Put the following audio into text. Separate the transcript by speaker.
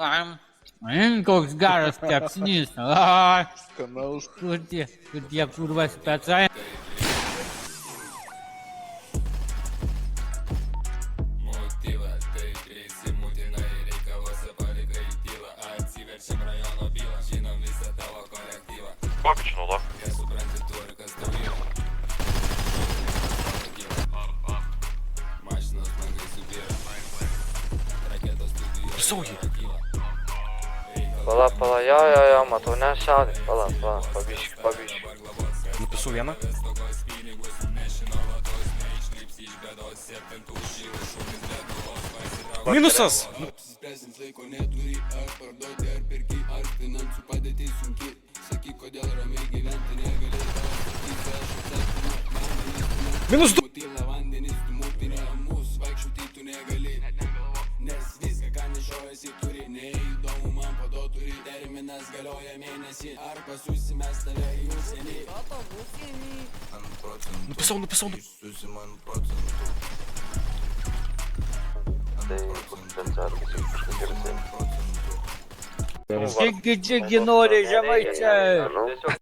Speaker 1: Koks geras kepsnys. Ai,
Speaker 2: Skanaus.
Speaker 1: kur tie kurva specai.
Speaker 3: Pokyčių naudok. Saugiai.
Speaker 4: Pala, jo, matau, nešaudai. Pala, pabiški.
Speaker 3: Nupisau vieną. Minusas! Minus 2! Nupisau.
Speaker 1: Čigi nori žemaičiai.